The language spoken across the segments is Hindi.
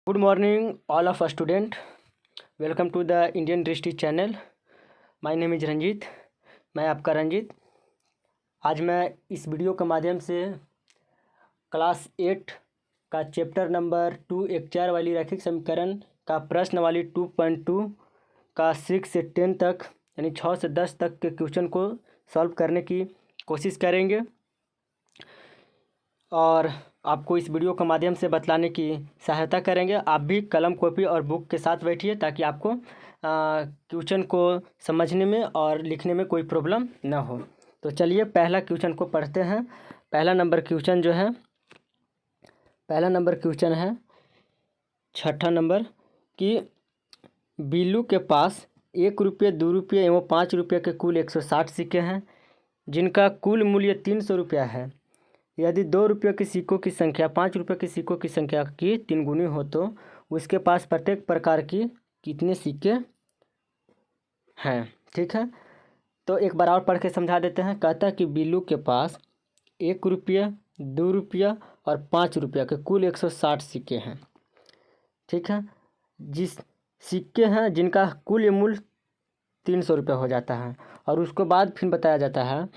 Good morning, all of us student. Welcome to the Indian Dristy channel. My name is Ranjit. मैं आपका रंजीत. आज मैं इस वीडियो के माध्यम से क्लास 8 का चैप्टर नंबर 2 एक चार वाली रैखिक समीकरण का प्रश्न वाली 2.2 का 6 से 10 तक यानी 6 से 10 तक के क्वेश्चन को सॉल्व करने की कोशिश करेंगे और आपको इस वीडियो के माध्यम से बतलाने की सहायता करेंगे। आप भी कलम कॉपी और बुक के साथ बैठिए ताकि आपको क्वेश्चन को समझने में और लिखने में कोई प्रॉब्लम ना हो। तो चलिए पहला क्वेश्चन को पढ़ते हैं। पहला नंबर क्वेश्चन है छठा नंबर कि बिल्लू के पास 1 रुपये 2 रुपये एवं 5 रुपये के कुल 160 सिक्के हैं जिनका कुल मूल्य 300 रुपया है। यदि 2 रुपये के सिक्कों की संख्या 5 रुपये के सिक्कों की संख्या की 3 गुनी हो तो उसके पास प्रत्येक प्रकार की कितने सिक्के हैं। ठीक है, तो एक बार और पढ़ के समझा देते हैं। कहता है कि बिल्लू के पास 1 रुपया 2 रुपया और 5 रुपया के कुल 160 सिक्के हैं। ठीक है, जिस सिक्के हैं जिनका कुल मूल्य 300 रुपया हो जाता है और उसके बाद फिर बताया जाता है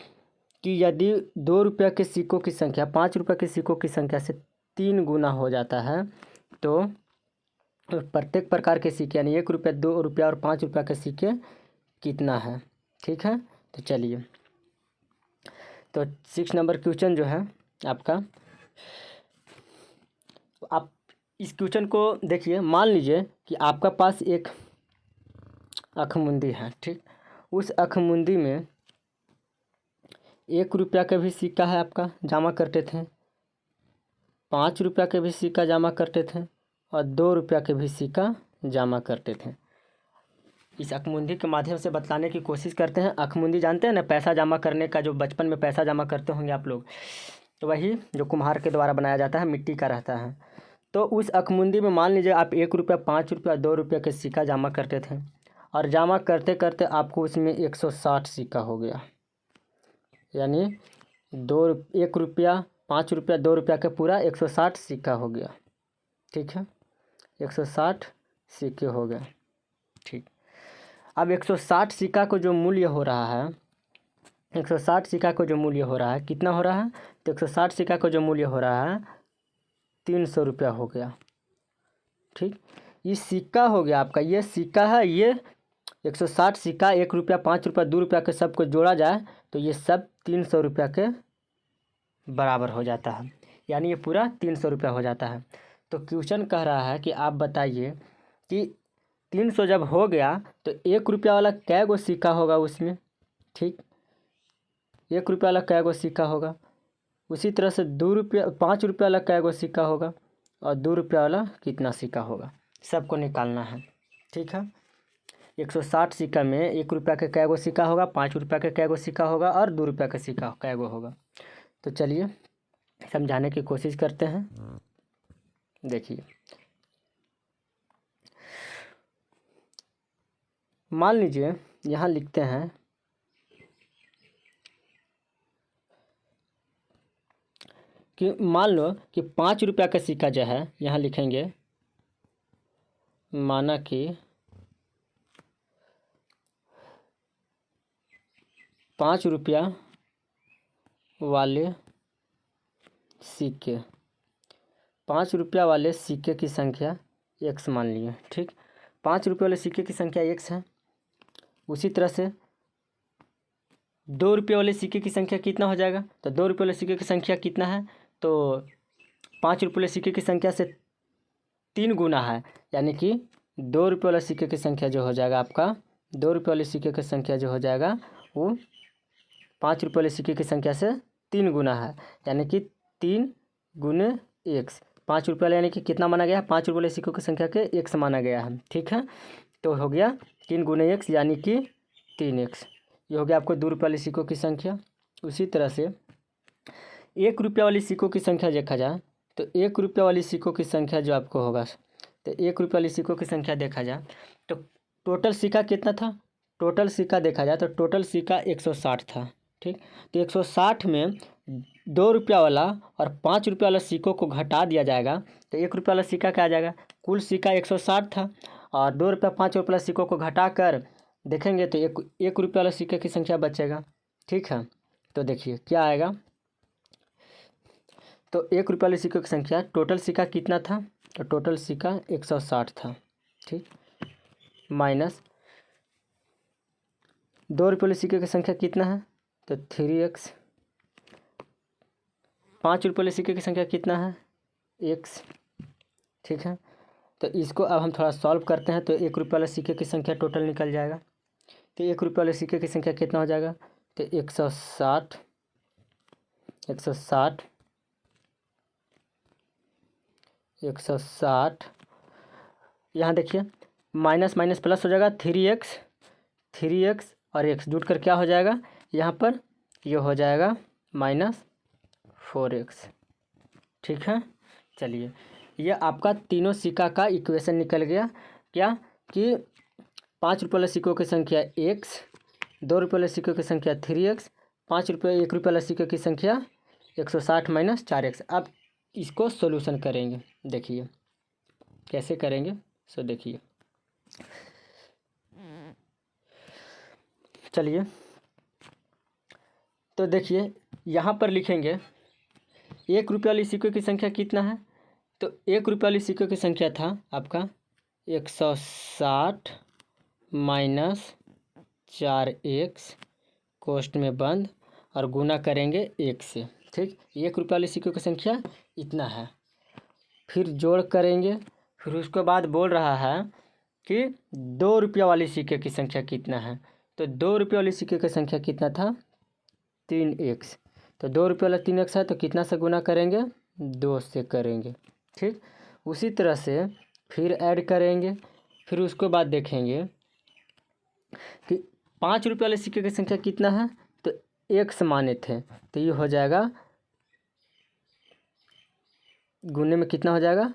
कि यदि 2 रुपये के सिक्कों की संख्या 5 रुपये के सिक्कों की संख्या से 3 गुना हो जाता है तो प्रत्येक प्रकार के सिक्के यानी 1 रुपया 2 रुपया और 5 रुपया के सिक्के कितना है। ठीक है, तो चलिए तो 6 नंबर क्वेश्चन जो है आपका, आप इस क्वेश्चन को देखिए। मान लीजिए कि आपका पास एक अखमुंदी है। ठीक, उस अखमुंदी में 1 रुपया का भी सिक्का है, आपका जमा करते थे, 5 रुपया के भी सिक्का जमा करते थे और 2 रुपया के भी सिक्का जमा करते थे। इस अखमुंदी के माध्यम से बतलाने की कोशिश करते हैं। अखमुंदी जानते हैं ना, पैसा जमा करने का, जो बचपन में पैसा जमा करते होंगे आप लोग, तो वही जो कुम्हार के द्वारा बनाया जाता है, मिट्टी का रहता है। तो उस अखमुंदी में मान लीजिए आप 1 रुपया 5 रुपया 2 रुपया के सिक्का जमा करते थे और जमा करते करते आपको उसमें 160 सिक्का हो गया, यानी 1 रुपया 5 रुपया 2 रुपया का पूरा 160 सिक्का हो गया। ठीक है, 160 सिक्के हो गए। ठीक, अब 160 सिक्का को जो मूल्य हो रहा है, 160 सिक्का को जो मूल्य हो रहा है कितना हो रहा है, तो 160 सिक्का को जो मूल्य हो रहा है 300 रुपया हो गया। ठीक, ये सिक्का हो गया आपका, ये सिक्का है, ये 160 सिक्का 1 रुपया 5 रुपया 2 रुपया के सबको जोड़ा जाए तो ये सब 300 रुपया के बराबर हो जाता है, यानी ये पूरा 300 रुपया हो जाता है। तो क्वेश्चन कह रहा है कि आप बताइए कि 300 जब हो गया तो 1 रुपया वाला कै गो सिक्का होगा उसमें। ठीक, 1 रुपया वाला कै गो सिक्का होगा, उसी तरह से 2 रुपया 5 रुपया वाला कै गो सिक्का होगा और 2 रुपया वाला कितना सिक्का होगा, सबको निकालना है। ठीक है, 160 सिक्का में 1 रुपया के कै गो सिक्का होगा, 5 रुपया के कै गो सिक्का होगा और 2 रुपया का सिक्का कै गो होगा। तो चलिए समझाने की कोशिश करते हैं। देखिए, मान लीजिए यहाँ लिखते हैं कि मान लो कि 5 रुपया का सिक्का जो है, यहाँ लिखेंगे माना कि 5 रुपया वाले सिक्के, 5 रुपया वाले सिक्के की संख्या x मान लिए। ठीक, 5 रुपये वाले सिक्के की संख्या x है। उसी तरह से 2 रुपये वाले सिक्के की संख्या कितना हो जाएगा, तो 2 रुपये वाले सिक्के की संख्या कितना है, तो 5 रुपये वाले सिक्के की संख्या से 3 गुना है, यानी कि 2 रुपये वाले सिक्के की संख्या जो हो जाएगा आपका, 2 रुपये वाले सिक्के की संख्या जो हो जाएगा वो 5 रुपये वाले सिक्के की संख्या से 3 गुना है, यानी कि 3 गुने x। 5 रुपये वाले यानी कि कितना माना गया है, 5 रुपये वाले सिक्कों की संख्या के x माना गया है। ठीक है, तो हो गया 3 गुने x यानी कि 3x। ये हो गया आपको 2 रुपये वाले सिक्कों की संख्या। उसी तरह से 1 रुपया वाली सिक्कों की संख्या देखा जाए तो 1 रुपया वाली सिक्कों की संख्या जो आपको होगा, तो 1 रुपया वाली सिक्कों की संख्या देखा जाए तो टोटल सिक्का कितना था, टोटल सिक्का देखा जाए तो टोटल सिक्का 160 था। ठीक, तो 160 में 2 रुपया वाला और 5 रुपया वाला सिक्कों को घटा दिया जाएगा तो 1 रुपया वाला सिक्का क्या आ जाएगा, कुल सिक्का 160 था और 2 रुपया 5 रुपये सिक्कों को घटाकर देखेंगे तो एक रुपये वाले सिक्के की संख्या बचेगा। ठीक है, तो देखिए क्या आएगा। तो 1 रुपये वाले सिक्कों की संख्या, टोटल सिक्का कितना था, तो टोटल सिक्का 160 था। ठीक, माइनस 2 रुपये वाले सिक्के की संख्या कितना है, तो 3x। 5 रुपये वाले सिक्के की संख्या कितना है, x। ठीक है, तो इसको अब हम थोड़ा सॉल्व करते हैं तो 1 रुपये वाले सिक्के की संख्या टोटल निकल जाएगा। तो 1 रुपये वाले सिक्के की संख्या कितना हो जाएगा, तो 160 यहाँ देखिए माइनस माइनस प्लस हो जाएगा, 3x और x जुट कर क्या हो जाएगा, यहाँ पर ये हो जाएगा -4x। ठीक है, चलिए ये आपका तीनों सिक्का का इक्वेशन निकल गया। क्या कि 5 रुपये वाले सिक्कों की संख्या x, 2 रुपये वाले सिक्कों की संख्या 3x, 1 रुपये वाले सिक्के की संख्या 160 माइनस 4x। अब इसको सॉल्यूशन करेंगे, देखिए कैसे करेंगे, सो देखिए। चलिए तो देखिए यहाँ पर लिखेंगे 1 रुपये वाली सिक्के की संख्या कितना है, तो 1 रुपये वाली सिक्के की संख्या था आपका 160 माइनस 4x कोष्ठ में बंद और गुना करेंगे 1 से। ठीक, 1 रुपये वाली सिक्के की संख्या इतना है, फिर जोड़ करेंगे, फिर उसके बाद बोल रहा है कि 2 रुपये वाली सिक्के की संख्या कितना है, तो 2 रुपये वाली सिक्के की संख्या कितना था, 3x। तो 2 रुपये वाला 3x है तो कितना से गुना करेंगे, 2 से करेंगे। ठीक, उसी तरह से फिर ऐड करेंगे, फिर उसके बाद देखेंगे कि 5 रुपये वाले सिक्के की संख्या कितना है, तो x माने थे, तो ये हो जाएगा गुने में कितना हो जाएगा,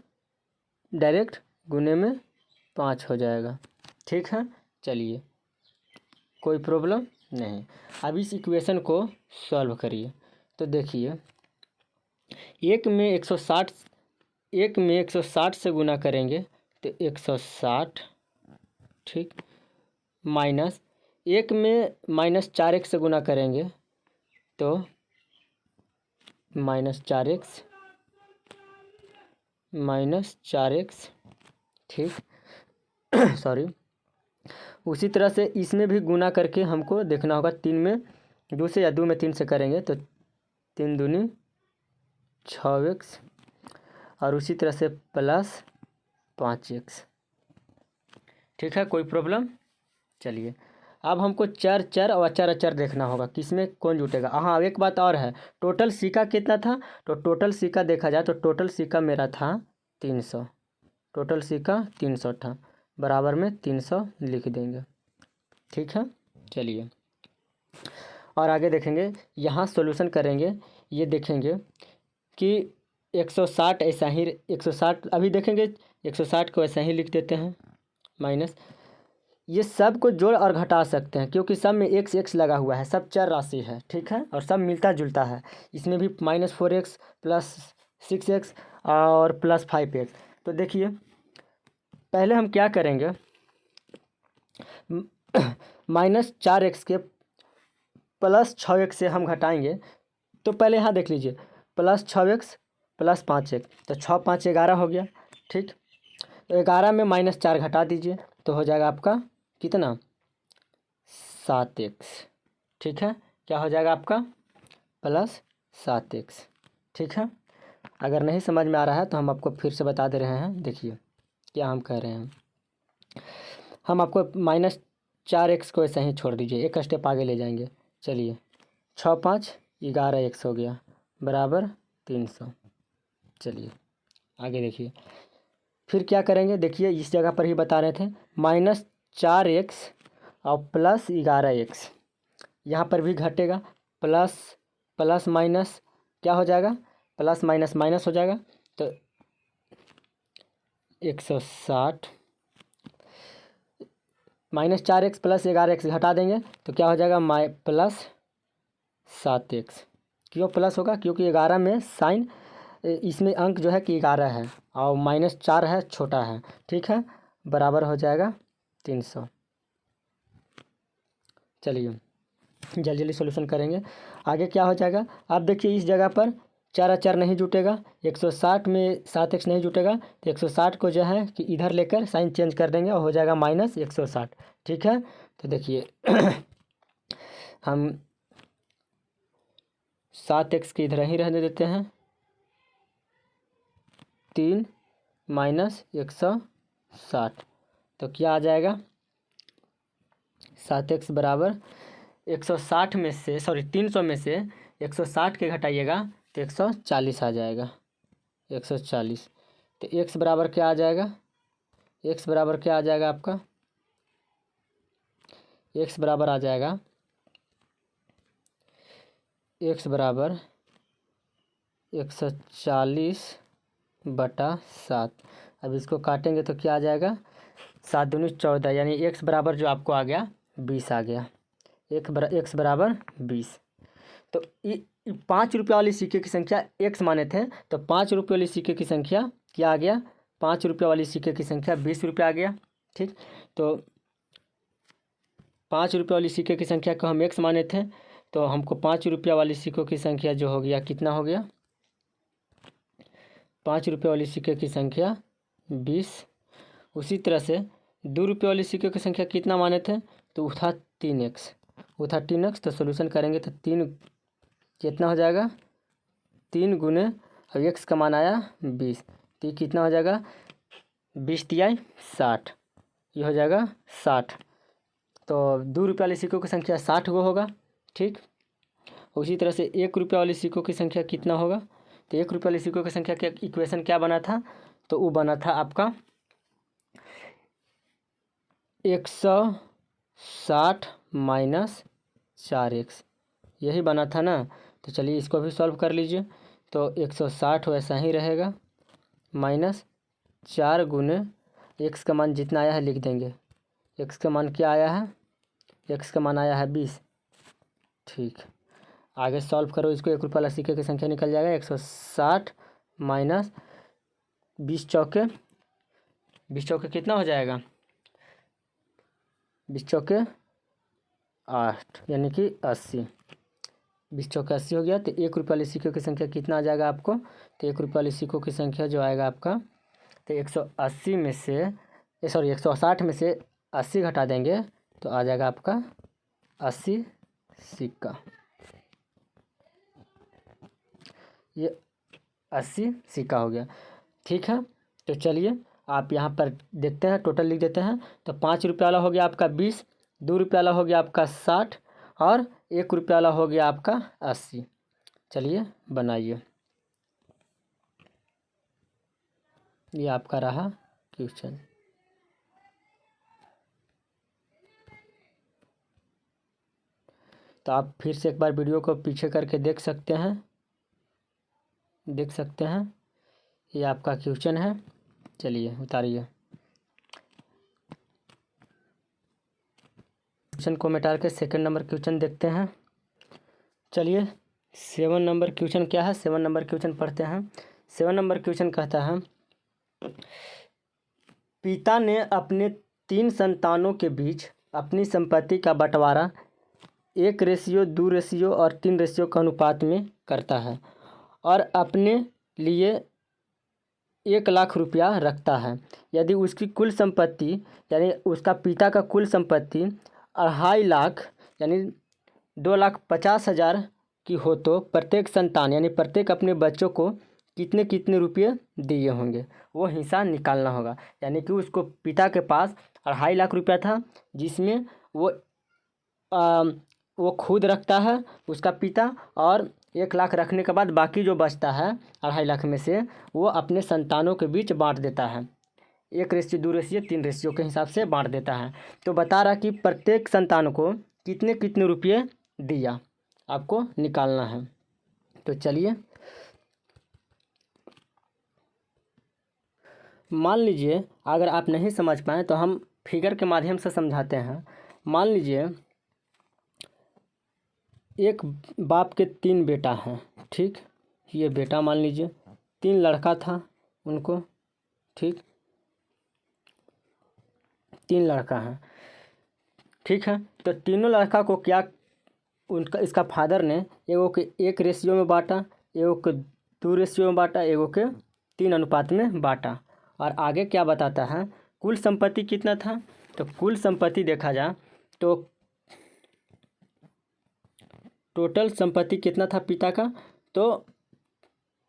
डायरेक्ट गुने में 5 हो जाएगा। ठीक है, चलिए कोई प्रॉब्लम नहीं। अब इस इक्वेशन को सॉल्व करिए, तो देखिए एक में 160 से गुना करेंगे तो 160। ठीक, माइनस 1 में -4x से गुना करेंगे तो -4x। ठीक सॉरी, उसी तरह से इसमें भी गुना करके हमको देखना होगा, 3 में 2 से या 2 में 3 से करेंगे तो 3 दूनी 6x और उसी तरह से प्लस 5x। ठीक है, कोई प्रॉब्लम। चलिए अब हमको चर और अचर देखना होगा, किसमें कौन जुटेगा। हाँ, एक बात और है, टोटल सिक्का कितना था, तो टोटल सिक्का देखा जाए तो टोटल सिक्का मेरा था 300, टोटल सिक्का 300 था, बराबर में 300 लिख देंगे। ठीक है, चलिए और आगे देखेंगे, यहाँ सॉल्यूशन करेंगे, ये देखेंगे कि 160 ऐसा ही 160 अभी देखेंगे 160 को ऐसा ही लिख देते हैं माइनस, ये सब को जोड़ और घटा सकते हैं क्योंकि सब में x लगा हुआ है, सब चर राशि है। ठीक है, और सब मिलता जुलता है, इसमें भी -4x प्लस 6x और प्लस 5x। तो देखिए पहले हम क्या करेंगे, -4x के प्लस 6x से हम घटाएंगे, तो पहले यहाँ देख लीजिए प्लस 6x प्लस 5x, तो 6 5 11 हो गया। ठीक, तो 11 में -4 घटा दीजिए तो हो जाएगा आपका कितना, 7x। ठीक है, क्या हो जाएगा आपका प्लस 7x। ठीक है, अगर नहीं समझ में आ रहा है तो हम आपको फिर से बता दे रहे हैं, देखिए क्या हम कह रहे हैं। हम आपको -4x को ऐसा ही छोड़ दीजिए, एक स्टेप आगे ले जाएंगे। चलिए 6 5 11x हो गया बराबर 300। चलिए आगे देखिए, फिर क्या करेंगे, देखिए इस जगह पर ही बता रहे थे -4x और प्लस 11x, यहाँ पर भी घटेगा, प्लस प्लस माइनस क्या हो जाएगा, प्लस माइनस माइनस हो जाएगा, तो 160 -4x प्लस 11x घटा देंगे तो क्या हो जाएगा प्लस 7x। क्यों प्लस होगा, क्योंकि 11 में साइन इसमें अंक जो है कि 11 है और -4 है, छोटा है, ठीक है, बराबर हो जाएगा 300। चलिए जल्दी जल्दी सॉल्यूशन करेंगे। आगे क्या हो जाएगा, आप देखिए इस जगह पर 4 और 4 नहीं जुटेगा, 160 में 7x नहीं जुटेगा, तो 160 को जो है कि इधर लेकर साइन चेंज कर देंगे और हो जाएगा -160, ठीक है। तो देखिए हम 7x के इधर ही रहने देते हैं, 3 -160, तो क्या आ जाएगा, 7x बराबर 160 में से 300 में से 160 के घटाइएगा तो 140 आ जाएगा, 140। तो x बराबर क्या आ जाएगा, x बराबर क्या आ जाएगा आपका, x बराबर आ जाएगा, x बराबर 140/7। अब इसको काटेंगे तो क्या आ जाएगा, 7 दूनी 14, यानी x बराबर जो आपको आ गया 20 आ गया, x बराबर 20। तो 5 रुपये वाली सिक्के की संख्या x माने थे, तो 5 रुपये वाली सिक्के की संख्या क्या आ गया, 5 रुपये वाली सिक्के की संख्या 20 रुपये आ गया, ठीक। तो 5 रुपये वाली सिक्के की संख्या को हम x माने थे, तो हमको 5 रुपये वाली सिक्कों की संख्या जो हो गया कितना हो गया, 5 रुपये वाली सिक्के की संख्या 20। उसी तरह से 2 रुपये वाली सिक्के की संख्या कितना माने थे, तो वो था 3x, तो सोल्यूशन करेंगे तो 3 कितना हो जाएगा, 3 गुने और x का मान आया 20, तो ये कितना हो जाएगा, 20 तियाई 60, ये हो जाएगा 60। तो 2 रुपये वाली सिक्कों की संख्या 60 गो होगा, ठीक। उसी तरह से 1 रुपये वाली सिक्कों की संख्या कितना होगा, तो 1 रुपये वाली सिक्कों की संख्या का इक्वेशन क्या बना था, तो वो बना था आपका 160 - 4x, यही बना था ना। तो चलिए इसको भी सॉल्व कर लीजिए। तो 160 वैसा ही रहेगा, -4 गुने x का मान जितना आया है लिख देंगे, x का मान क्या आया है, x का मान आया है 20, ठीक। आगे सॉल्व करो इसको, 1 रुपये वाला सिक्के की संख्या निकल जाएगा 160 - 20 चौके, 20 चौके कितना हो जाएगा, 20 चौके 8, यानी कि 80, 20 चौके 80 हो गया। तो 1 रुपये वाली सिक्कों की संख्या कितना आ जाएगा आपको, तो 1 रुपये वाली सिक्कों की संख्या जो आएगा आपका, तो 180 में से 160 में से 80 घटा देंगे तो आ जाएगा आपका 80 सिक्का, ये 80 सिक्का हो गया, ठीक है। तो चलिए आप यहाँ पर देखते हैं, टोटल लिख देते हैं। तो 5 रुपये वाला हो गया आपका 20, 2 रुपये वाला हो गया आपका 60 और 1 रुपये वाला हो गया आपका 80। चलिए बनाइए, ये आपका रहा क्वेश्चन। तो आप फिर से एक बार वीडियो को पीछे करके देख सकते हैं, ये आपका क्वेश्चन है। चलिए उतारिए, क्वेश्चन को मिटा के सेकंड नंबर क्वेश्चन देखते हैं। चलिए 7 नंबर क्वेश्चन क्या है, 7 नंबर क्वेश्चन पढ़ते हैं। 7 नंबर क्वेश्चन कहता है, पिता ने अपने 3 संतानों के बीच अपनी संपत्ति का बंटवारा 1:2 और 3 के अनुपात में करता है और अपने लिए 1 लाख रुपया रखता है। यदि उसकी कुल संपत्ति, यानी उसका पिता का कुल संपत्ति 2.5 लाख यानी 2,50,000 की हो, तो प्रत्येक संतान यानी प्रत्येक अपने बच्चों को कितने कितने रुपये दिए होंगे, वो हिस्सा निकालना होगा। यानी कि उसको पिता के पास 2.5 लाख रुपया था, जिसमें वो खुद रखता है उसका पिता, और 1 लाख रखने के बाद बाकी जो बचता है 2.5 लाख में से वो अपने संतानों के बीच बांट देता है, 1:2 3 के हिसाब से बांट देता है। तो बता रहा कि प्रत्येक संतान को कितने कितने रुपये दिया, आपको निकालना है। तो चलिए मान लीजिए, अगर आप नहीं समझ पाएँ तो हम फिगर के माध्यम से समझाते हैं। मान लीजिए एक बाप के 3 बेटा हैं, ठीक। ये बेटा मान लीजिए, 3 लड़का था उनको, ठीक, 3 लड़का हैं, ठीक है। तो तीनों लड़का को क्या उनका इसका फादर ने एगो के 1 रेशियो में बांटा, एगो के 2 रेशियो में बांटा, एगो के 3 अनुपात में बांटा। और आगे क्या बताता है, कुल संपत्ति कितना था। तो कुल संपत्ति देखा जाए तो टोटल संपत्ति कितना था पिता का, तो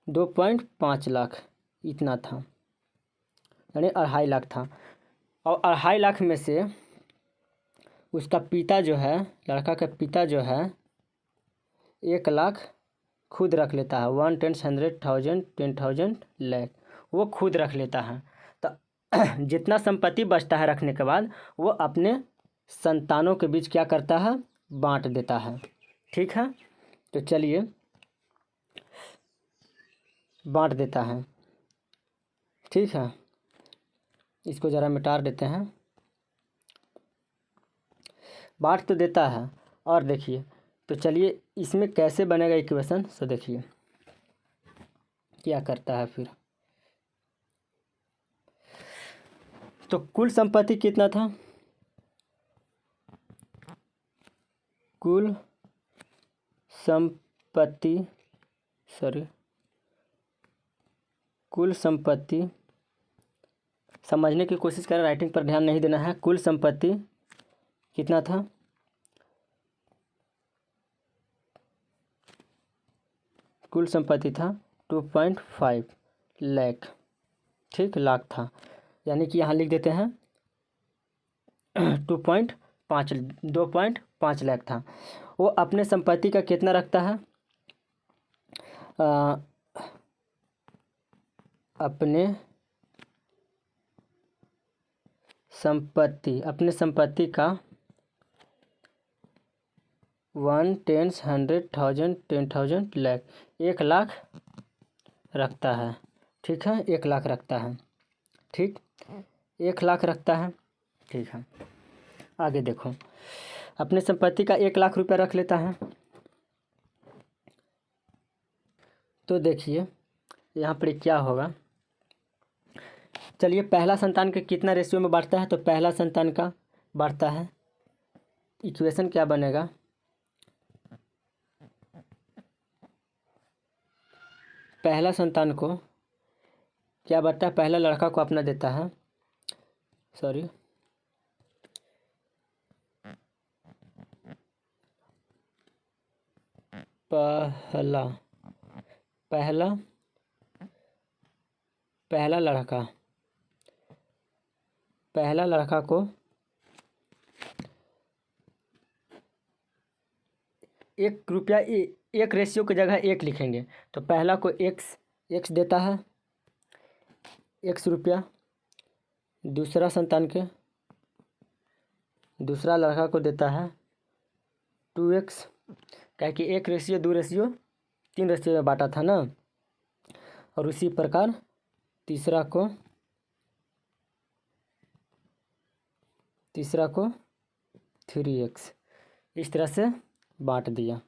2.5 लाख इतना था, यानी 2.5 लाख था। और 2.5 लाख में से उसका पिता जो है, लड़का का पिता जो है 1 लाख खुद रख लेता है, 1 10 100,000 10,000 लाख वो खुद रख लेता है। तो जितना संपत्ति बचता है रखने के बाद वो अपने संतानों के बीच क्या करता है, बांट देता है, ठीक है। तो चलिए बांट देता है, ठीक है। इसको ज़रा मिटा देते हैं, बांट तो देता है। और देखिए तो चलिए इसमें कैसे बनेगा इक्वेशन, सो देखिए क्या करता है फिर। तो कुल संपत्ति कितना था, कुल संपत्ति कुल संपत्ति समझने की कोशिश करें, राइटिंग पर ध्यान नहीं देना है। कुल संपत्ति कितना था, कुल संपत्ति था 2.5 लाख, ठीक, लाख था, यानी कि यहाँ लिख देते हैं 2.5 लाख था। वो अपने संपत्ति का कितना रखता है, अपने संपत्ति का 1 10 100,000 10,000 लाख 1 लाख रखता है, ठीक है, 1 लाख रखता है, ठीक, 1 लाख रखता है, ठीक है। आगे देखो, अपने संपत्ति का 1 लाख रुपया रख लेता है। तो देखिए यहाँ पर क्या होगा, चलिए पहला संतान के कितना रेशियो में बांटता है, तो पहला संतान का बांटता है, इक्वेशन क्या बनेगा, पहला संतान को क्या बांटता है, पहला लड़का को अपना देता है, पहला लड़का को 1 रुपया, 1 रेशियो की जगह 1 लिखेंगे, तो पहला को x देता है, x रुपया, दूसरा संतान के दूसरा लड़का को देता है 2x, क्या कि 1 रेशियो 2 रेशियो 3 रेशियो में बांटा था ना। और उसी प्रकार तीसरा को 3x, इस तरह से बांट दिया,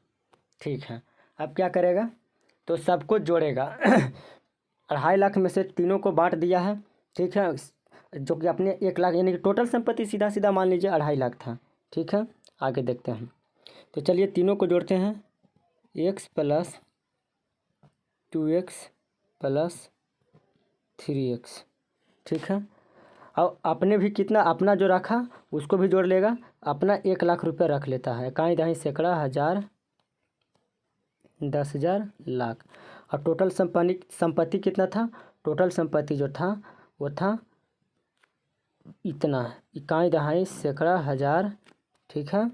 ठीक है। अब क्या करेगा, तो सबको जोड़ेगा 2.5 लाख में से तीनों को बांट दिया है, ठीक है, जो कि अपने 1 लाख, यानी कि टोटल संपत्ति सीधा सीधा मान लीजिए 2.5 लाख था, ठीक है। आगे देखते हैं, तो चलिए तीनों को जोड़ते हैं, x + 2x + 3x, ठीक है। और आपने भी कितना अपना जो रखा उसको भी जोड़ लेगा, अपना 1 लाख रुपया रख लेता है, काई दाई सैकड़ा हज़ार 10,000 लाख। और टोटल संपत्ति कितना था, टोटल संपत्ति जो था वो था इतना, इकाई दहाई सैकड़ा हज़ार, ठीक है,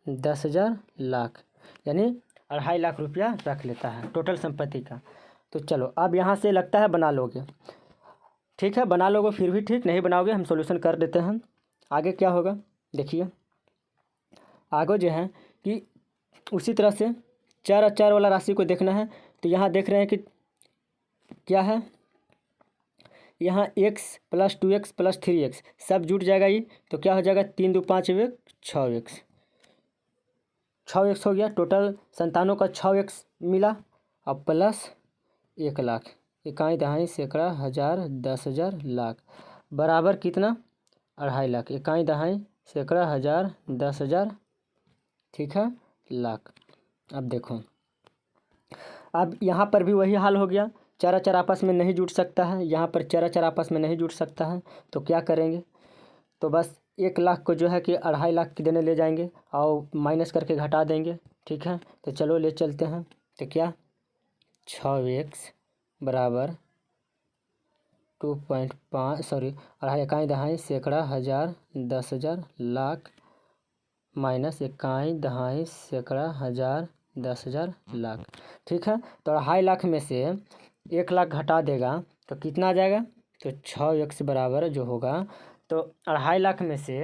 10,000 लाख, यानी 2.5 लाख रुपया रख लेता है टोटल संपत्ति का। तो चलो अब यहाँ से लगता है बना लोगे, ठीक है, बना लोगे, फिर भी ठीक नहीं बनाओगे हम सॉल्यूशन कर देते हैं। आगे क्या होगा देखिए, आगे जो है कि उसी तरह से 4 और 4 वाला राशि को देखना है। तो यहाँ देख रहे हैं कि क्या है, यहाँ x + 2x + 3x सब जुट जाएगा ये, तो क्या हो जाएगा 3 2 5 6x, 6x हो गया, टोटल संतानों का 6x मिला, और प्लस 1 लाख, इकाई दहाई सैकड़ा हज़ार 10,000 लाख बराबर कितना 2.5 लाख। इकाई दहाई सैकड़ा हज़ार 10,000 ठीक है लाख। अब देखो अब यहाँ पर भी वही हाल हो गया, चार चार आपस में नहीं जुड़ सकता है, यहाँ पर चार चार आपस में नहीं जुड़ सकता है तो क्या करेंगे, तो बस 1 लाख को जो है कि 2.5 लाख की देने ले जाएंगे और माइनस करके घटा देंगे। ठीक है तो चलो ले चलते हैं। तो क्या 6x बराबर 2.5 सॉरी 2.5 इकाई दहाई सैकड़ा हज़ार 10,000 लाख माइनस इकाई दहाई सैकड़ा हज़ार 10,000 लाख। ठीक है तो 2.5 लाख में से 1 लाख घटा देगा तो कितना आ जाएगा, तो 6x बराबर जो होगा तो 2.5 लाख में से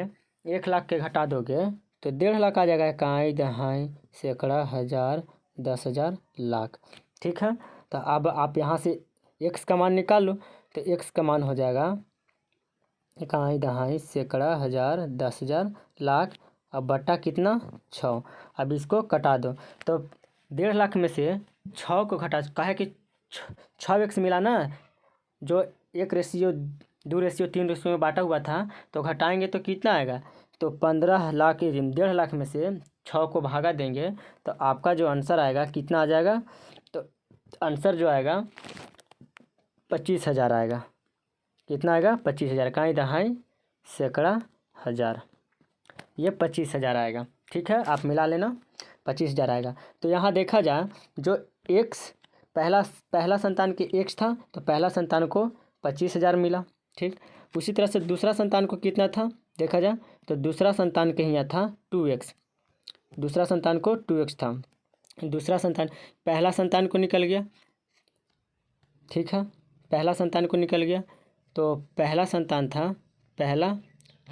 1 लाख के घटा दोगे तो 1.5 लाख आ जाएगा। इकाई दहाई सैकड़ा हज़ार 10,000 लाख। ठीक है तो अब आप यहाँ से x का मान निकाल लो, तो x का मान हो जाएगा इकाई दहाई सैकड़ा हज़ार 10,000 लाख अब बटा कितना 6। अब इसको कटा दो तो 1.5 लाख में से 6 को घटा, काहे कि 6x मिला ना, जो 1:2:3 में बांटा हुआ था तो घटाएंगे तो कितना आएगा, तो 15 लाख 1.5 लाख में से 6 को भागा देंगे तो आपका जो आंसर आएगा कितना आ जाएगा, तो आंसर जो आएगा 25,000 आएगा। कितना आएगा 25,000। इकाई दहाई सैकड़ा हज़ार ये 25,000 आएगा। ठीक है आप मिला लेना 25,000 आएगा। तो यहाँ देखा जाए जो x पहला संतान के x था तो पहला संतान को 25,000 मिला। ठीक उसी तरह से दूसरा संतान को कितना था देखा जाए तो दूसरा संतान के यहाँ था 2x, दूसरा संतान को 2x था, दूसरा संतान पहला संतान को निकल गया। ठीक है पहला संतान को निकल गया तो पहला संतान था पहला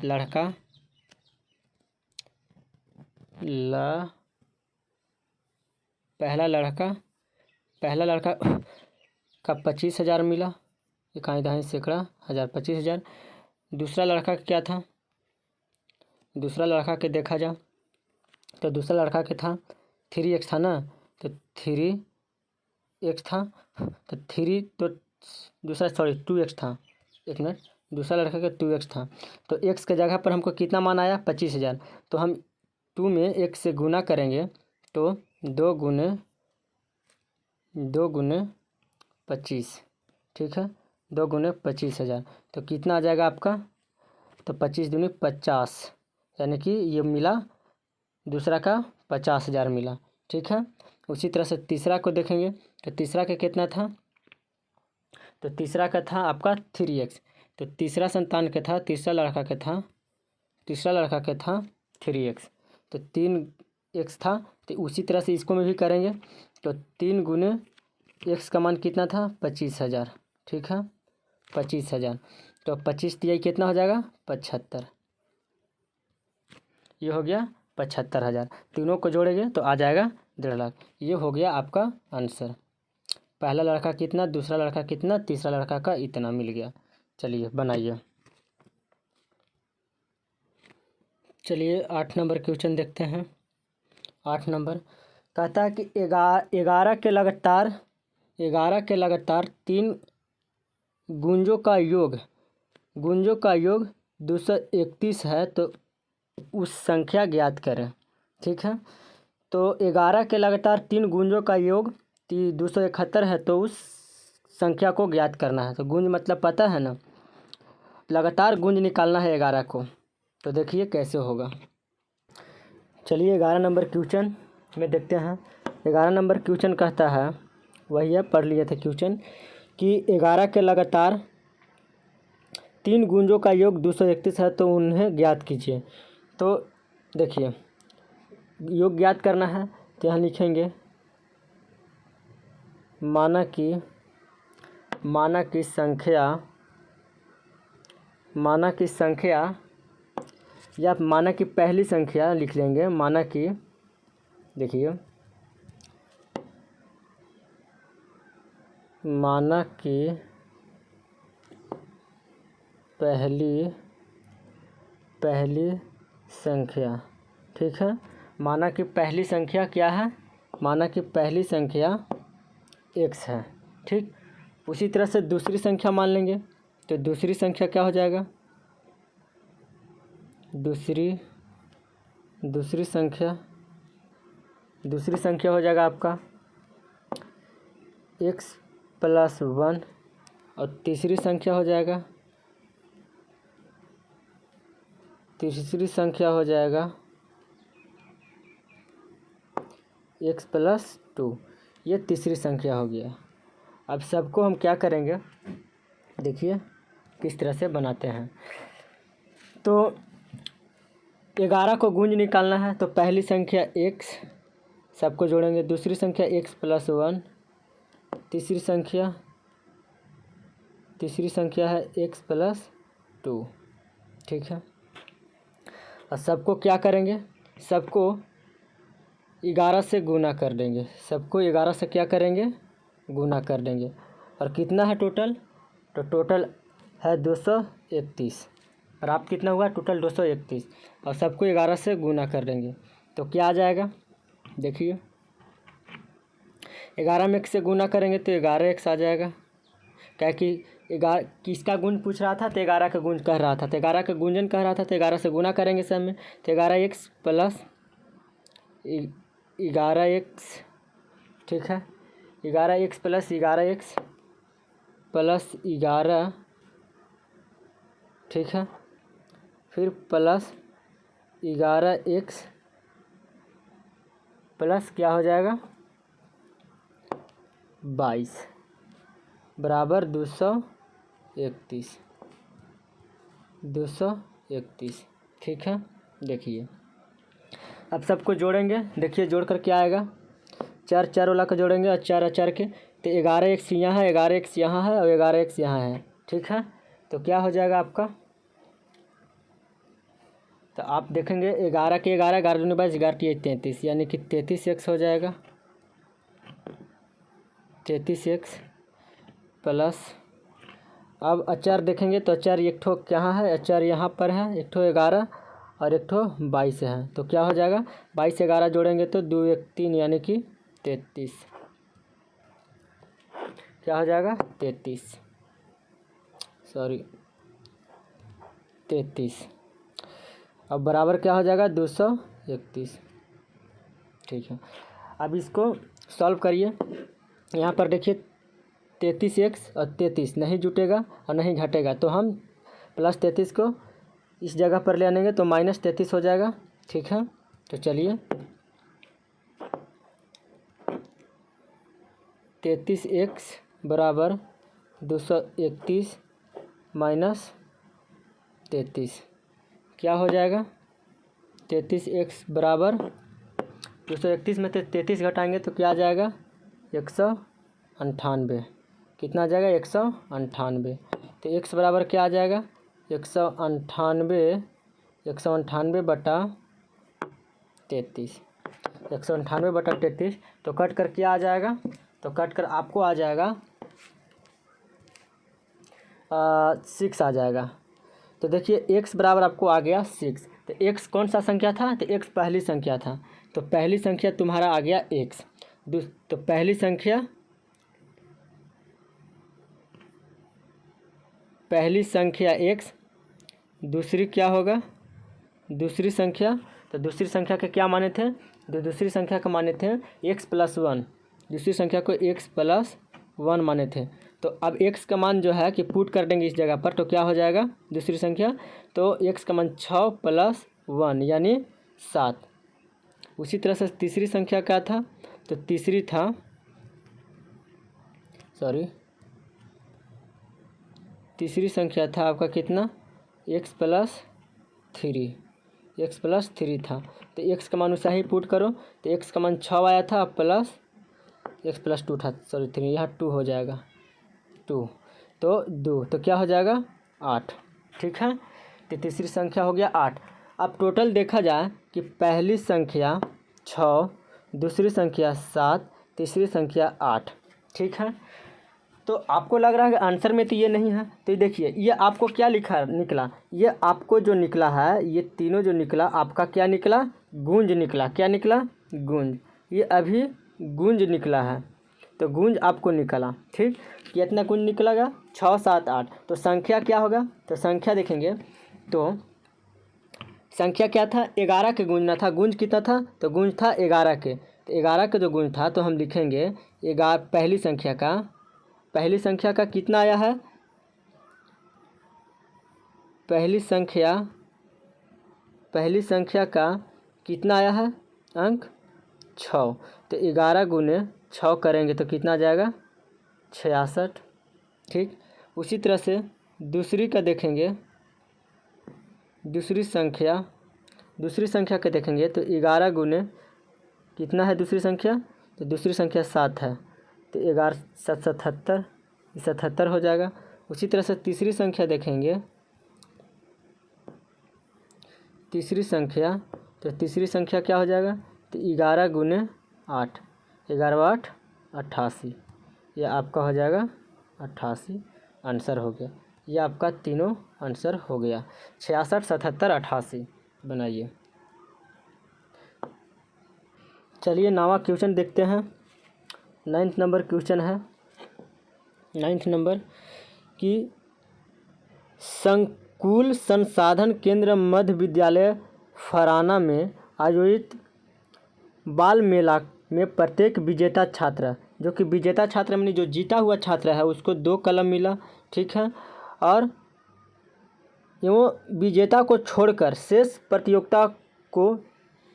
लड़का पहला लड़का का 25,000 मिला। इकाई दहाई सैकड़ा हज़ार 25,000। दूसरा लड़का का क्या था, दूसरा लड़का के देखा जा तो दूसरा लड़का के था 3x था ना, तो 3x था तो 3 तो दूसरा 2x था, एक मिनट, दूसरा लड़का का 2x था तो x के जगह पर हमको कितना मान आया 25,000। तो हम 2 में 1 से गुना करेंगे तो 2 गुने 25। ठीक है 2 गुने 25,000 तो कितना आ जाएगा आपका, तो 25 दूनी 50 यानी कि ये मिला दूसरा का 50,000 मिला। ठीक है उसी तरह से तीसरा को देखेंगे तो तीसरा का कितना था, तो तीसरा का था आपका 3x। तो तीसरा संतान का था तीसरा लड़का का था 3x तो 3x था। तो उसी तरह से इसको में भी करेंगे तो 3 गुने x का मान कितना था 25,000। ठीक है 25,000 तो 25 दिया कितना हो जाएगा 75, ये हो गया 75,000। तीनों को जोड़ेंगे तो आ जाएगा 1.5 लाख। ये हो गया आपका आंसर। पहला लड़का कितना, दूसरा लड़का कितना, तीसरा लड़का का इतना मिल गया। चलिए बनाइए। चलिए 8 नंबर क्वेश्चन देखते हैं। 8 नंबर कहता है कि 11 के लगातार 3 गुंजों का योग 231 है तो उस संख्या ज्ञात करें। ठीक है तो 11 के लगातार 3 गुंजों का योग 271 है तो उस संख्या को ज्ञात करना है। तो गुंज मतलब पता है ना, लगातार गुंज निकालना है 11 को। तो देखिए कैसे होगा। चलिए 11 नंबर क्वेश्चन में देखते हैं। 11 नंबर क्वेश्चन कहता है, वही है पढ़ लिए थे क्वेश्चन, कि 11 के लगातार 3 गुंजों का योग 231 है तो उन्हें ज्ञात कीजिए। तो देखिए योग ज्ञात करना है तो यहाँ लिखेंगे माना की संख्या या माना की पहली संख्या लिख लेंगे। माना की देखिए माना की पहली संख्या। ठीक है माना की पहली संख्या क्या है, माना की पहली संख्या x है। ठीक उसी तरह से दूसरी संख्या मान लेंगे, तो दूसरी संख्या क्या हो जाएगा, दूसरी संख्या हो जाएगा आपका x+1 और तीसरी संख्या हो जाएगा x+2। ये तीसरी संख्या हो गया। अब सबको हम क्या करेंगे, देखिए किस तरह से बनाते हैं। तो 11 को गुंज निकालना है, तो पहली संख्या x सबको जोड़ेंगे, दूसरी संख्या x+1, तीसरी संख्या है x+2। ठीक है, और सबको क्या करेंगे, सबको 11 से गुना कर देंगे, सबको 11 से क्या करेंगे, गुना कर देंगे। और कितना है टोटल, तो टोटल है 231। और आप कितना हुआ, टोटल 231, और सबको 11 से गुना कर देंगे तो क्या आ जाएगा, देखिए 11 में 1 से गुना करेंगे तो 11x आ जाएगा। क्या कि 11 किसका गुंज पूछ रहा था, तो 11 का गुंज कह रहा था, तो 11 का गुंजन कह रहा था, तो 11 से गुना करेंगे सब में, तो 11x प्लस 11x। ठीक है, 11x प्लस 11x प्लस 11, ठीक है, फिर प्लस 11x प्लस क्या हो जाएगा 22 बराबर 231। ठीक है, देखिए अब सबको जोड़ेंगे, देखिए जोड़ कर क्या आएगा, 4 वाला को जोड़ेंगे और 4 के, तो 11x यहाँ है, 11x यहाँ है और 11x यहाँ है। ठीक है, तो क्या हो जाएगा आपका, तो आप देखेंगे 11 के 11, 11 दूनी 22, 11 के 33, यानी कि 33x हो जाएगा, 33x प्लस। अब अचार देखेंगे तो अचार एक ठो कहाँ है, अचार यहाँ पर है, एक ठो 11 और एक ठो 22 है, तो क्या हो जाएगा 22 से 11 जोड़ेंगे तो 2 1 3 यानी कि 33। क्या हो जाएगा 33। अब बराबर क्या हो जाएगा 231। ठीक है, अब इसको सॉल्व करिए। यहाँ पर देखिए 33x और 33 नहीं जुटेगा और नहीं घटेगा, तो हम +33 को इस जगह पर ले आएंगे तो -33 हो जाएगा। ठीक है, तो चलिए 33x बराबर 231 माइनस 33 क्या हो जाएगा, 33x बराबर 231 में 33 घटाएंगे तो क्या आ जाएगा 198। कितना आ जाएगा 198। तो x बराबर क्या आ जाएगा 198 बटा 33। 198 बटा 33, तो कट कर क्या आ जाएगा, तो कट कर आपको आ जाएगा 6 आ जाएगा। तो देखिए x बराबर आपको आ गया 6। तो x कौन सा संख्या था, तो x पहली संख्या था, तो पहली संख्या तुम्हारा आ गया x। तो पहली संख्या x, दूसरी क्या होगा, दूसरी संख्या, तो दूसरी संख्या के क्या माने थे, तो दूसरी संख्या का माने थे x+1, दूसरी संख्या को x+1 माने थे। तो अब x का मान जो है कि पुट कर देंगे इस जगह पर, तो क्या हो जाएगा दूसरी संख्या, तो x का मान 6 + 1 यानी 7। उसी तरह से तीसरी संख्या क्या था, तो तीसरी संख्या था आपका कितना x+3 था, तो x का मान उसा ही पुट करो, तो x का मान 6 आया था प्लस x+2 था, 3 यहाँ 2 हो जाएगा, 2 तो 2, तो क्या हो जाएगा 8। ठीक है, तो तीसरी संख्या हो गया 8। अब टोटल देखा जाए कि पहली संख्या 6, दूसरी संख्या 7, तीसरी संख्या 8। ठीक है, तो आपको लग रहा है कि आंसर में तो ये नहीं है, तो देखिए ये आपको क्या निकला, ये आपको जो निकला है, ये तीनों जो निकला आपका क्या निकला, गुंज निकला। क्या निकला, गुंज। ये अभी गुंज निकला है, तो गुंज आपको निकला। ठीक, कितना गुंज निकलेगा? 6 7 8। तो संख्या क्या होगा? तो संख्या देखेंगे तो संख्या क्या था? 11 के गुंजना था। गुंज कितना था? तो गुंज था 11 के। तो 11 के जो गुंज था तो हम लिखेंगे पहली संख्या का कितना आया है? पहली संख्या का कितना आया है अंक? 6। तो 11 गुने 6 करेंगे तो कितना आ जाएगा? 66। ठीक, उसी तरह से दूसरी का देखेंगे, दूसरी संख्या का देखेंगे तो 11 गुने कितना है दूसरी संख्या? तो दूसरी संख्या 7 है। तो 11 7 77, 77 हो जाएगा। उसी तरह से तीसरी संख्या देखेंगे, तीसरी संख्या क्या हो जाएगा? तो 11 गुने 8, 11 8 88। ये आपका हो जाएगा 88। आंसर हो गया। ये आपका तीनों आंसर हो गया। 66 77 88 बनाइए। चलिए नवा क्वेश्चन देखते हैं। 9th नंबर क्वेश्चन है। 9th नंबर कि संकुल संसाधन केंद्र मध्य विद्यालय फराना में आयोजित बाल मेला में प्रत्येक विजेता छात्र, जो कि विजेता छात्र में जो जीता हुआ छात्र है उसको 2 कलम मिला। ठीक है, और एवं विजेता को छोड़कर शेष प्रतियोगिता को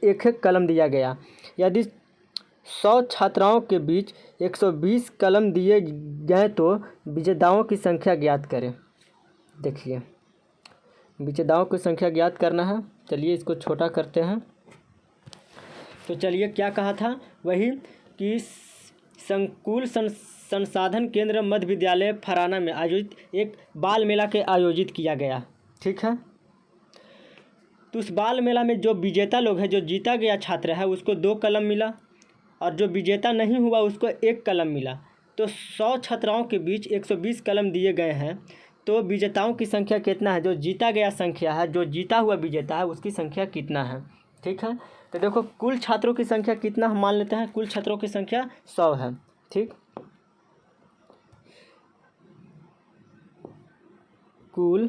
1 कलम दिया गया। यदि 100 छात्राओं के बीच 120 कलम दिए गए तो विजेताओं की संख्या ज्ञात करें। देखिए विजेताओं की संख्या ज्ञात करना है। चलिए इसको छोटा करते हैं। तो चलिए क्या कहा था? वही कि संकुल संसाधन केंद्र मध्य विद्यालय फराना में आयोजित एक बाल मेला के आयोजित किया गया। ठीक है, तो उस बाल मेला में जो विजेता लोग हैं, जो जीता गया छात्र है उसको 2 कलम मिला, और जो विजेता नहीं हुआ उसको 1 कलम मिला। तो 100 छात्राओं के बीच 120 कलम दिए गए हैं। तो विजेताओं की संख्या कितना है? जो जीता गया संख्या है, जो जीता हुआ विजेता है उसकी संख्या कितना है? ठीक है, तो देखो कुल छात्रों की संख्या कितना हम मान लेते हैं? कुल छात्रों की संख्या 100 है। ठीक, कुल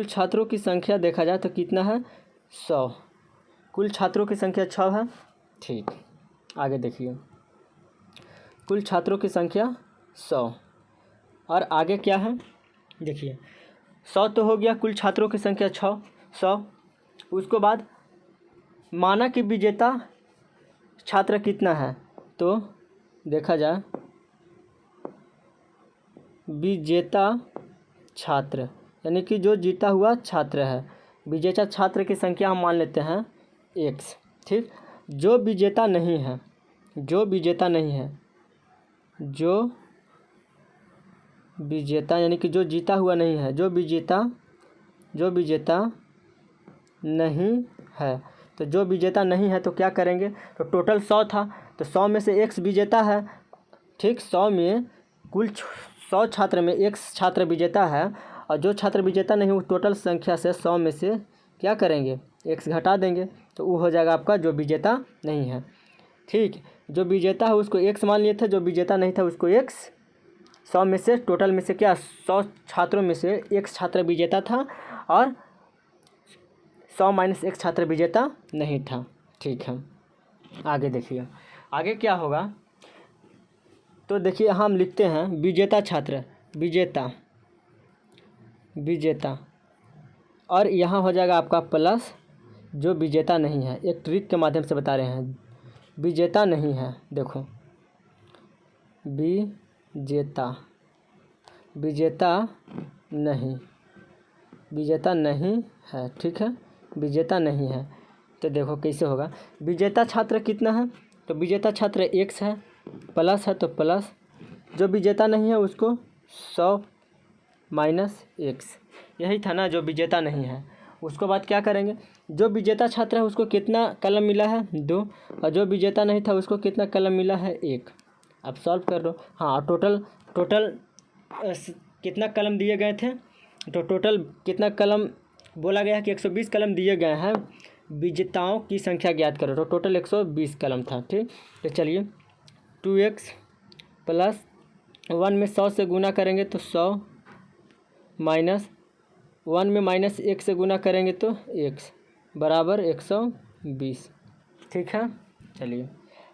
छात्रों की संख्या देखा जाए तो कितना है? 100। कुल छात्रों की संख्या 6 है। ठीक, आगे देखिए, कुल छात्रों की संख्या 100 और आगे क्या है? देखिए 100 तो हो गया, कुल छात्रों की संख्या 100। उसके बाद माना कि विजेता छात्र कितना है? तो देखा जाए विजेता छात्र यानी कि जो जीता हुआ छात्र है, विजेता छात्र की संख्या हम मान लेते हैं x। ठीक, जो विजेता नहीं है, जो विजेता यानी कि जो जीता हुआ नहीं है, जो विजेता नहीं है, तो जो विजेता नहीं है तो क्या करेंगे? तो टोटल 100 था, तो 100 में से x विजेता है। ठीक, 100 में कुल 100 छात्र में x छात्र विजेता है, और जो छात्र विजेता नहीं वो टोटल संख्या से 100 में से क्या करेंगे? x घटा देंगे, तो वो हो जाएगा आपका जो विजेता नहीं है। ठीक, जो विजेता है उसको x मान लिए थे, जो विजेता नहीं था उसको x। 100 में से टोटल में से क्या 100 छात्रों में से x छात्र विजेता था और 100 - 1 छात्र विजेता नहीं था। ठीक है, आगे देखिए आगे क्या होगा? तो देखिए हम लिखते हैं विजेता छात्र, विजेता और यहाँ हो जाएगा आपका प्लस जो विजेता नहीं है। एक ट्रिक के माध्यम से बता रहे हैं, विजेता नहीं है। देखो विजेता नहीं है। ठीक है, विजेता नहीं है। तो देखो कैसे होगा? विजेता छात्र कितना है? तो विजेता छात्र x है, प्लस है तो प्लस, जो विजेता नहीं है उसको 100 - x। यही था ना, जो विजेता नहीं है। उसके बाद क्या करेंगे? जो विजेता छात्र है उसको कितना कलम मिला है? 2, और जो विजेता नहीं था उसको कितना कलम मिला है? 1। अब सॉल्व कर लो। हाँ, टोटल कितना कलम दिए गए थे? तो टोटल कितना कलम बोला गया है कि 120 कलम दिए गए हैं, विजेताओं की संख्या ज्ञात करो। तो टोटल 120 कलम था। ठीक, तो चलिए 2x प्लस 1 में 100 से गुना करेंगे तो 100 माइनस 1 में माइनस 1 से गुना करेंगे तो x बराबर 120। ठीक है, चलिए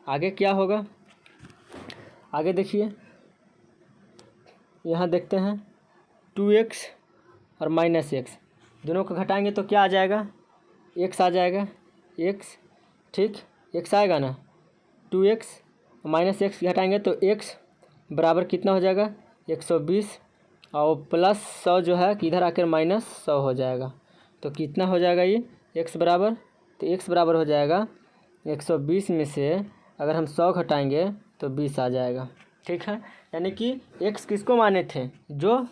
आगे क्या होगा, आगे देखिए, यहाँ देखते हैं 2x और माइनस x दोनों को घटाएंगे तो क्या आ जाएगा, x आ जाएगा, x। ठीक, x आएगा ना, 2x माइनस x घटाएंगे तो x बराबर कितना हो जाएगा 120 और प्लस 100 जो है कि इधर आकर माइनस 100 हो जाएगा। तो कितना हो जाएगा ये x बराबर, तो x बराबर हो जाएगा 120 में से अगर हम 100 घटाएंगे तो 20 आ जाएगा। ठीक है, यानी कि x किसको माने थे, जो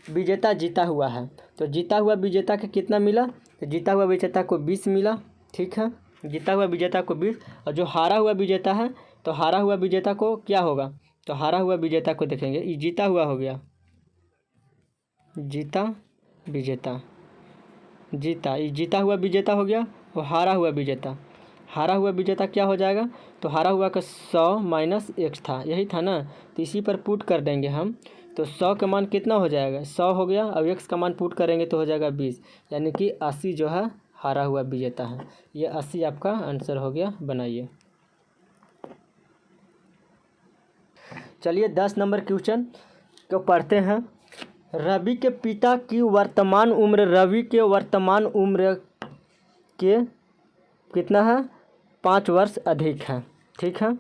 विजेता जीता हुआ है। तो जीता हुआ विजेता के कितना मिला, तो जीता हुआ विजेता को 20 मिला। ठीक है, जीता हुआ विजेता को 20, और जो हारा हुआ विजेता है तो हारा हुआ विजेता को क्या होगा, तो हारा हुआ विजेता को देखेंगे, ये जीता हुआ हो गया, जीता विजेता, जीता, ये जीता हुआ विजेता हो गया, और हारा हुआ विजेता, हारा हुआ विजेता क्या हो जाएगा, तो हारा हुआ का 100 माइनस x था, यही था ना, तो इसी पर पुट कर देंगे हम। तो 100 का मान कितना हो जाएगा, 100 हो गया, अब x का मान पुट करेंगे तो हो जाएगा 20, यानी कि 80 जो है हारा हुआ विजेता है। ये 80 आपका आंसर हो गया, बनाइए। चलिए 10 नंबर क्वेश्चन को पढ़ते हैं। रवि के पिता की वर्तमान उम्र रवि के वर्तमान उम्र के कितना है, 5 वर्ष अधिक है। ठीक है,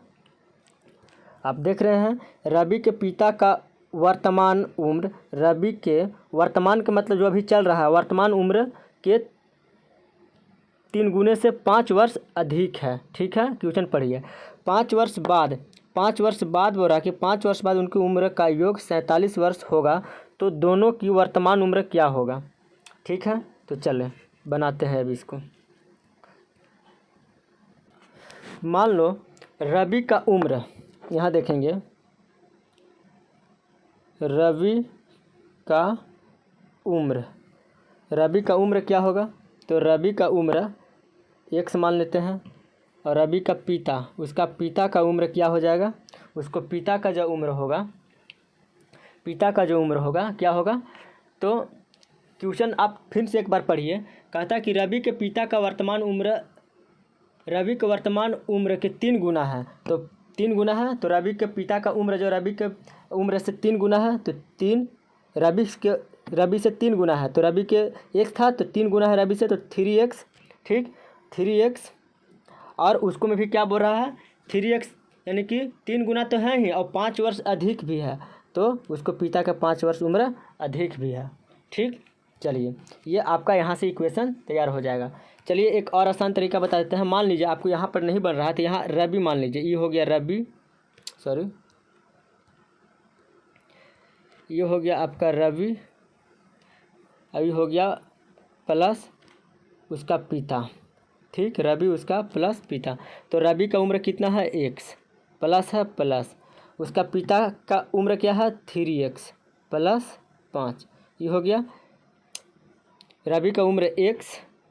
आप देख रहे हैं रवि के पिता का वर्तमान उम्र, रवि के वर्तमान का मतलब जो अभी चल रहा है, वर्तमान उम्र के 3 गुने से 5 वर्ष अधिक है। ठीक है, क्वेश्चन पढ़िए। 5 वर्ष बाद, 5 वर्ष बाद बोल रहा कि 5 वर्ष बाद उनकी उम्र का योग 47 वर्ष होगा, तो दोनों की वर्तमान उम्र क्या होगा। ठीक है, तो चलें बनाते हैं अभी इसको। मान लो रवि का उम्र, यहाँ देखेंगे रवि का उम्र, रवि का उम्र क्या होगा, तो रवि का उम्र x मान लेते हैं, और रवि का पिता, उसका पिता का उम्र क्या हो जाएगा, उसको पिता का जो उम्र होगा, पिता का जो उम्र होगा क्या होगा। तो क्वेश्चन आप फिर से एक बार पढ़िए, कहता कि रवि के पिता का वर्तमान उम्र रवि के वर्तमान उम्र के 3 गुना है, तो 3 गुना है, तो रवि के पिता का उम्र जो रवि के उम्र से 3 गुना है, तो 3 रवि से 3 गुना है, तो रवि के x था तो 3 गुना है रवि से, तो 3x। ठीक, 3x, और उसको में भी क्या बोल रहा है 3x, यानी कि 3 गुना तो है ही, और 5 वर्ष अधिक भी है, तो उसको पिता का 5 वर्ष उम्र अधिक भी है। ठीक, चलिए ये आपका यहाँ से इक्वेशन तैयार हो जाएगा। चलिए एक और आसान तरीका बता देते हैं। मान लीजिए आपको यहाँ पर नहीं बन रहा है, तो यहाँ रवि मान लीजिए, ये हो गया रवि, सॉरी ये हो गया आपका रवि, अभी हो गया प्लस उसका पिता। ठीक, रवि उसका प्लस पिता, तो रवि का उम्र कितना है x, प्लस है प्लस उसका पिता का उम्र क्या है 3x प्लस 5, ये हो गया रवि का उम्र x,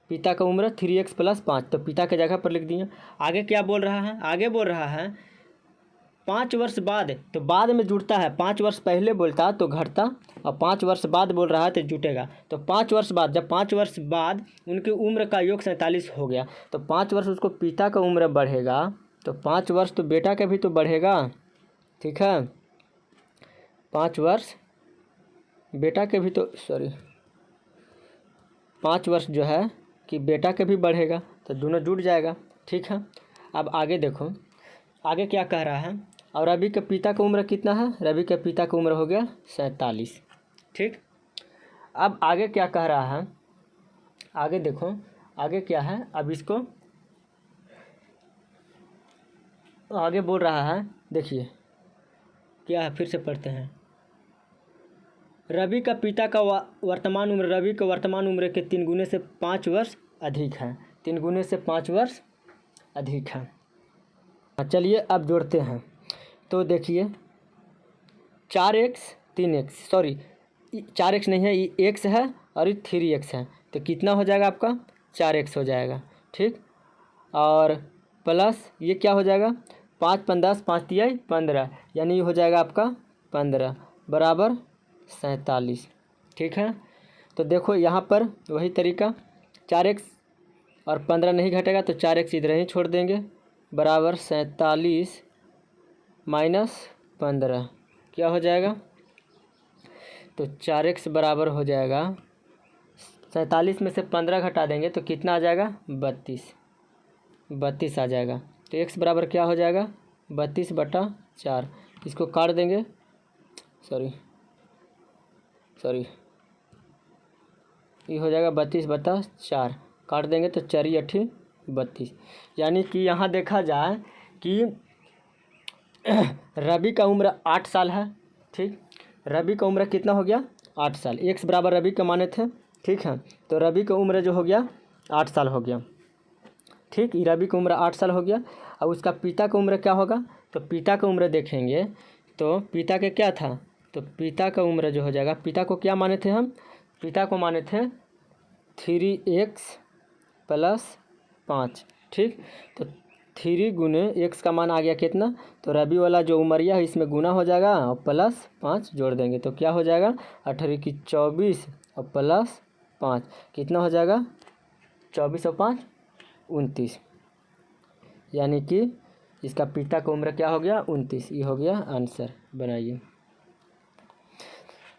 पिता का उम्र 3x प्लस 5, तो पिता के जगह पर लिख दिए। आगे क्या बोल रहा है, आगे बोल रहा है 5 वर्ष बाद, तो बाद में जुड़ता है, 5 वर्ष पहले बोलता तो घटता, और 5 वर्ष बाद बोल रहा है तो जुटेगा। तो 5 वर्ष बाद, जब 5 वर्ष बाद उनकी उम्र का योग 47 हो गया, तो 5 वर्ष उसको पिता का उम्र बढ़ेगा, तो 5 वर्ष तो बेटा का भी तो बढ़ेगा। ठीक है, 5 वर्ष बेटा के भी तो, सॉरी 5 वर्ष जो है कि बेटा के भी बढ़ेगा, तो दोनों जुड़ जाएगा। ठीक है, अब आगे देखो, आगे क्या कह रहा है, और रवि के पिता का उम्र कितना है, रवि के पिता का उम्र हो गया 47। ठीक, अब आगे क्या कह रहा है, आगे देखो आगे क्या है, अब इसको आगे बोल रहा है, देखिए क्या है, फिर से पढ़ते हैं। रवि का पिता का वर्तमान उम्र रवि के वर्तमान उम्र के 3 गुने से 5 वर्ष अधिक है, 3 गुने से 5 वर्ष अधिक है। चलिए अब जोड़ते हैं, तो देखिए 4x 3x, सॉरी 4x नहीं है, ये x है और ये 3x है, तो कितना हो जाएगा आपका 4x हो जाएगा। ठीक, और प्लस ये क्या हो जाएगा 5 5 10 5 तिया 15, यानी ये हो जाएगा आपका 15 बराबर 47। ठीक है, तो देखो यहाँ पर वही तरीका 4x और 15 नहीं घटेगा तो 4x इधर ही छोड़ देंगे, बराबर 47 माइनस 15 क्या हो जाएगा, तो 4x बराबर हो जाएगा 47 में से 15 घटा देंगे तो कितना आ जाएगा 32 आ जाएगा। तो x बराबर क्या हो जाएगा 32/4, इसको काट देंगे, सॉरी ये हो जाएगा 32/4, काट देंगे तो 4 × 8 = 32। यानी कि यहाँ देखा जाए कि रवि का उम्र 8 साल है। ठीक, रवि का उम्र कितना हो गया 8 साल, x बराबर रवि का माने थे। ठीक है, तो रवि का उम्र जो हो गया 8 साल हो गया। ठीक, रवि का उम्र 8 साल हो गया। और उसका पिता का उम्र क्या होगा, तो पिता का उम्र देखेंगे तो पिता के क्या था, तो पिता का उम्र जो हो जाएगा, पिता को क्या माने थे हम, पिता को माने थे 3x + 5। ठीक, तो 3 × x का मान आ गया कितना, तो रवि वाला जो उमरिया है इसमें गुना हो जाएगा और प्लस 5 जोड़ देंगे तो क्या हो जाएगा 18 की 24 और प्लस 5 कितना हो जाएगा 24 और 5 29, यानी कि इसका पिता का उम्र क्या हो गया 29। ये हो गया आंसर, बनाइए।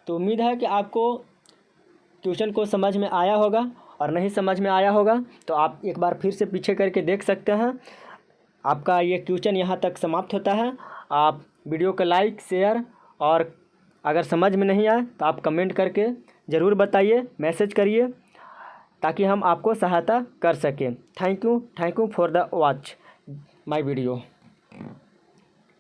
तो उम्मीद है कि आपको क्वेश्चन को समझ में आया होगा, और नहीं समझ में आया होगा तो आप एक बार फिर से पीछे करके देख सकते हैं। आपका ये क्वेश्चन यहाँ तक समाप्त होता है। आप वीडियो को लाइक शेयर, और अगर समझ में नहीं आए तो आप कमेंट करके ज़रूर बताइए, मैसेज करिए, ताकि हम आपको सहायता कर सकें। Thank you for the watch my video.